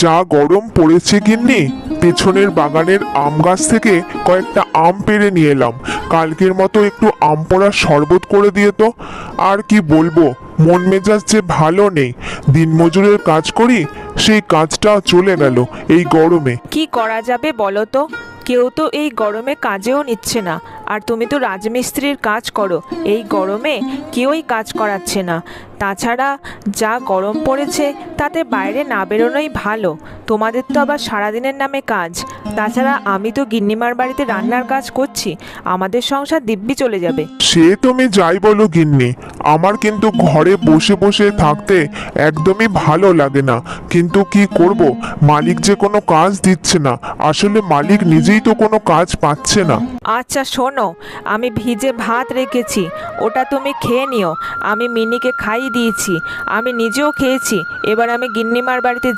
যা গরম পড়েছে গিন্নি, পেছনের বাগানের আম গাছ থেকে কয়েকটা আম পেড়ে নিয়ে এলাম। কালকের মতো একটু আম পোড়ার শরবত করে দিয়ে তো। আর কি বলবো, মন মেজাজ যে ভালো নেই। দিনমজুরের কাজ করি, সেই কাজটা চলে গেল এই গরমে। কি করা যাবে বলো তো? কেউ তো এই গরমে কাজেও নিচ্ছে না। আর তুমি তো রাজমিস্ত্রির কাজ করো, এই গরমে কেউই কাজ করাচ্ছে না। তাছাড়া যা গরম পড়েছে, তাতে বাইরে না বেরোনোই ভালো। তোমাদের তো আবার সারাদিনের নামে কাজ। তাছাড়া আমি তো গিন্নিমার বাড়িতে রান্নার কাজ করছি, আমাদের সংসার দিব্যি চলে যাবে। সে তুমি যাই বলো গিন্নি, আমার কিন্তু ঘরে বসে বসে থাকতে একদমই ভালো লাগে না। কিন্তু কি করব, মালিক যে কোনো কাজ দিচ্ছে না। আসলে মালিক নিজেই তো কোনো কাজ পাচ্ছে না। আচ্ছা শোনো, আমি ভিজে ভাত রেখেছি, ওটা তুমি খেয়ে নিও। আমি মিনিকে খাইয়ে দিয়েছি, আমি নিজেও খেয়েছি। এবার আমি গিন্নিমার বাড়িতে